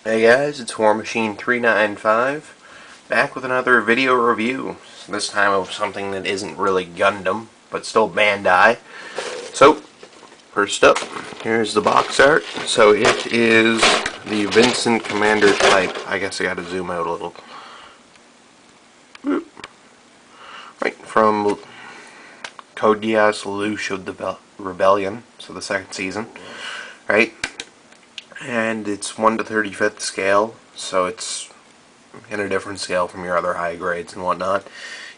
Hey guys, it's War Machine 395 back with another video review. This time of something that isn't really Gundam, but still Bandai. So, first up, here's the box art. So it is the Vincent Commander-type. I guess I gotta zoom out a little. Boop. Right, from Code Geass R2 Rebellion, so the second season. Right? And it's 1/35 scale, so it's in a different scale from your other high grades and whatnot.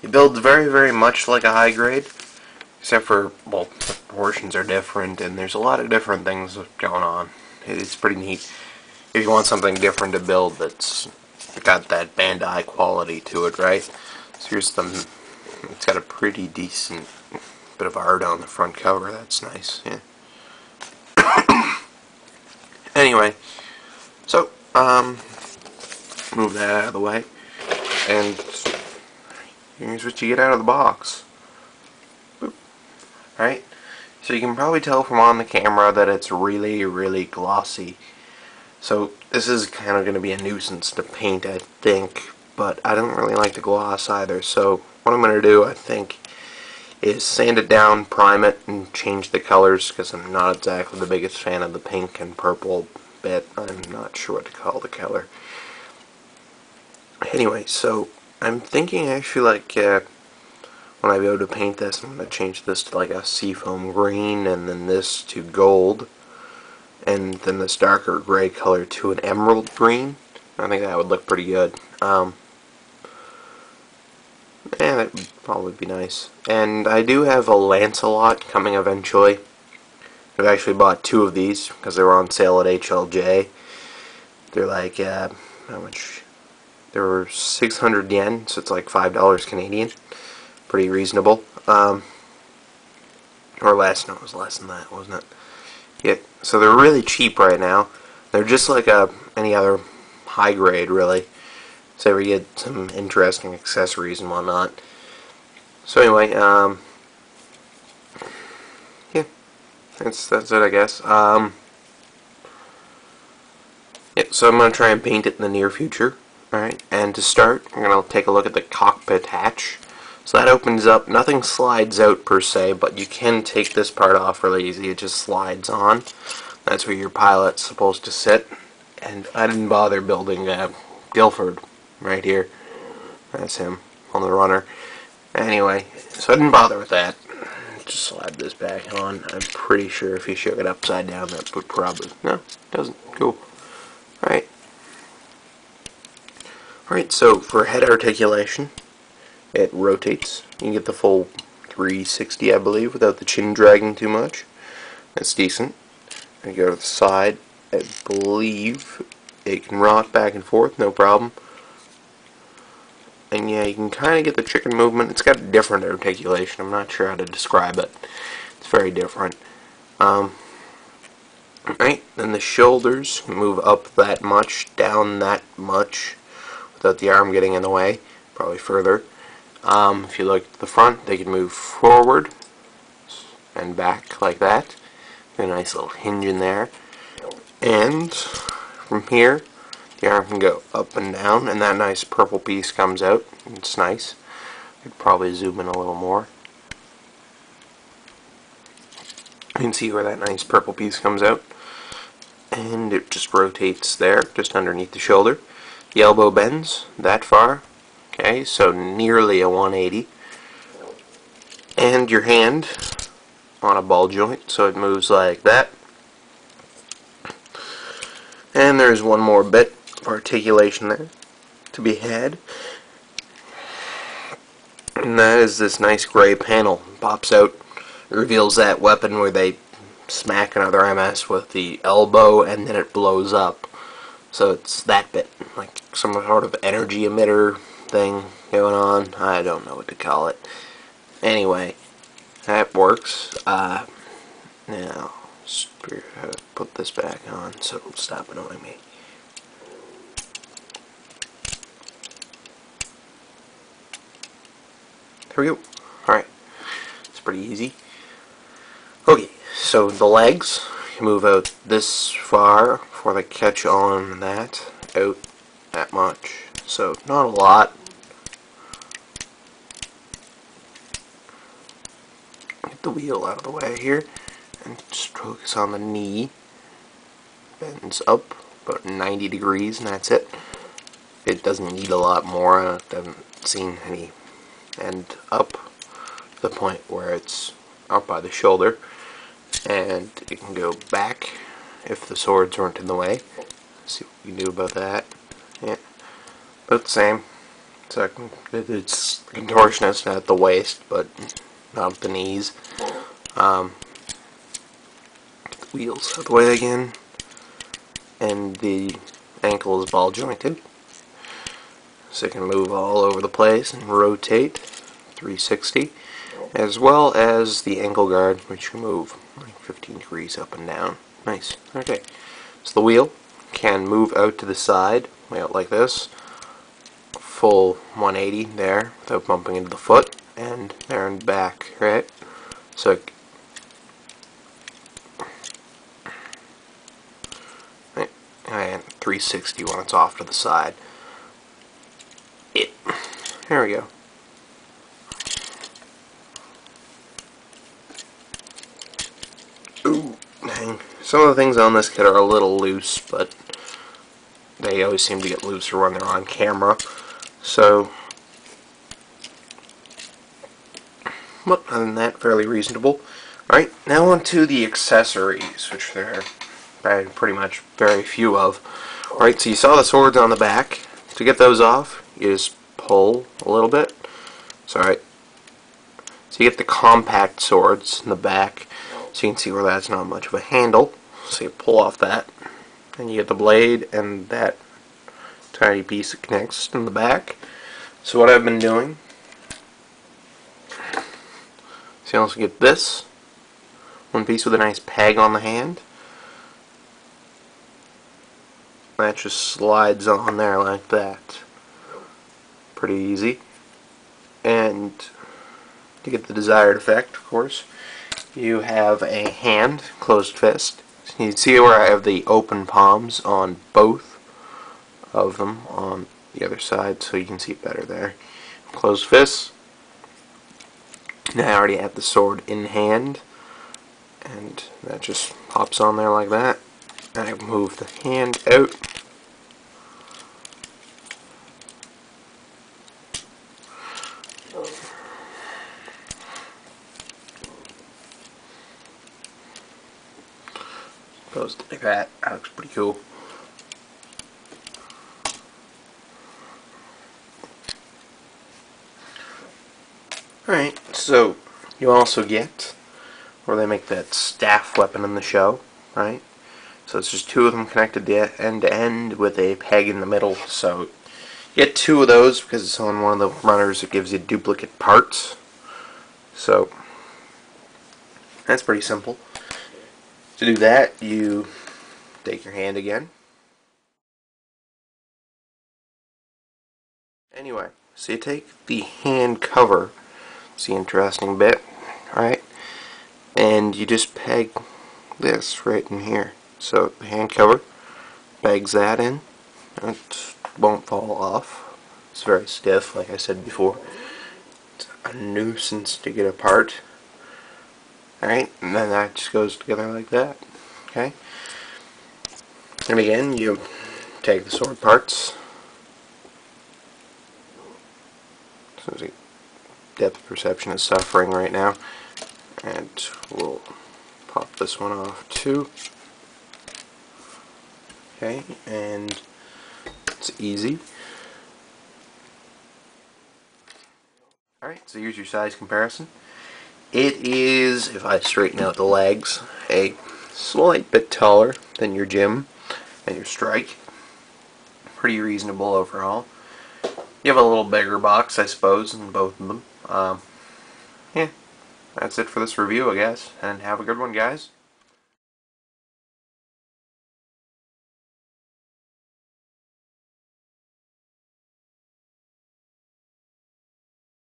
It builds very, very much like a high grade, except for, well, the proportions are different, and there's a lot of different things going on. It's pretty neat. If you want something different to build that's got that Bandai quality to it, right? So here's the, it's got a pretty decent bit of art on the front cover. That's nice, yeah. Anyway, so, move that out of the way, and here's what you get out of the box. Boop. Right? So you can probably tell from on the camera that it's really, really glossy. So this is kind of going to be a nuisance to paint, I think, but I don't really like the gloss either. So what I'm going to do, I think, is sand it down, prime it, and change the colors, because I'm not exactly the biggest fan of the pink and purple bit. I'm not sure what to call the color. Anyway, so I'm thinking actually, like, when I go to paint this, I'm going to change this to like a seafoam green, and then this to gold, and then this darker gray color to an emerald green. I think that would look pretty good. Yeah, that would probably be nice. And I do have a Lancelot coming eventually. I've actually bought two of these because they were on sale at HLJ. They're like, how much? They were 600 yen, so it's like $5 Canadian. Pretty reasonable. Or less, no, it was less than that, wasn't it? Yeah, so they're really cheap right now. They're just like any other high grade, really. So we get some interesting accessories and whatnot. So anyway, yeah, that's it, I guess. Yeah, so I'm gonna try and paint it in the near future. All right, and to start, I'm gonna take a look at the cockpit hatch. So that opens up. Nothing slides out per se, but you can take this part off really easy. It just slides on. That's where your pilot's supposed to sit. And I didn't bother building Guilford right here. That's him on the runner. Anyway, so I didn't bother with that. Just slide this back on. I'm pretty sure if you shook it upside down, that would probably... No, it doesn't. Cool. Alright. Alright, so for head articulation, it rotates. You can get the full 360, I believe, without the chin dragging too much. That's decent. And go to the side. I believe it can rock back and forth, no problem. And yeah, you can kind of get the chicken movement. It's got a different articulation. I'm not sure how to describe it. It's very different. Right, then the shoulders move up that much, down that much, without the arm getting in the way. Probably further. If you look at the front, they can move forward and back like that. A nice little hinge in there. And from here, the arm can go up and down, and that nice purple piece comes out. It's nice. I'd probably zoom in a little more. You can see where that nice purple piece comes out. And it just rotates there, just underneath the shoulder. The elbow bends that far. Okay, so nearly a 180. And your hand on a ball joint, so it moves like that. And there's one more bit of articulation there to be had. And that is this nice gray panel. Pops out, reveals that weapon where they smack another MS with the elbow and then it blows up. So it's that bit, like some sort of energy emitter thing going on. I don't know what to call it. Anyway, that works. Now, put this back on so it'll stop annoying me. There we go. Alright. It's pretty easy. Okay, so the legs, can move out this far before they catch on that, out that much. So not a lot. Get the wheel out of the way here and just focus on the knee. Bends up about 90 degrees and that's it. It doesn't need a lot more. I haven't seen any end up to the point where it's up by the shoulder. And it can go back if the swords aren't in the way. Let's see what we can do about that. Yeah, about the same. So it's contortionist at the waist, but not at the knees. Get the wheels out of the way again. And the ankle is ball jointed. So it can move all over the place and rotate 360. As well as the ankle guard, which can move like 15 degrees up and down. Nice. Okay. So the wheel can move out to the side, way out like this. Full 180 there, without bumping into the foot. And there and back, right? So, and 360 when it's off to the side. There we go. Ooh, dang. Some of the things on this kit are a little loose, but they always seem to get looser when they're on camera. So, but other than that, fairly reasonable. Alright, now on to the accessories, which there are pretty much very few of. Alright, so you saw the swords on the back. To get those off, you just pull a little bit. So, alright. So you get the compact swords in the back. So you can see where that's not much of a handle. So you pull off that. And you get the blade and that tiny piece that connects in the back. So what I've been doing, so you also get this one piece with a nice peg on the hand. That just slides on there like that. Pretty easy. And to get the desired effect, of course, you have a hand, closed fist. So you can see where I have the open palms on both of them on the other side, so you can see it better there. Closed fist. Now I already have the sword in hand, and that just pops on there like that. And I move the hand out. Goes like that. That looks pretty cool. Alright, so you also get where they make that staff weapon in the show, right? So it's just two of them connected end to end with a peg in the middle. So you get two of those because it's on one of the runners. It gives you duplicate parts. So that's pretty simple. To do that, you take your hand again. Anyway, so you take the hand cover. It's the interesting bit, right? And you just peg this right in here. So the hand cover pegs that in. It won't fall off. It's very stiff, like I said before. It's a nuisance to get apart. Alright, and then that just goes together like that. Okay? And again, you take the sword parts. So the depth perception is suffering right now. And we'll pop this one off too. Okay, and it's easy. Alright, so here's your size comparison. It is, if I straighten out the legs, a slight bit taller than your Jim and your Strike. Pretty reasonable overall. You have a little bigger box, I suppose, in both of them. Yeah, that's it for this review, I guess. And have a good one, guys.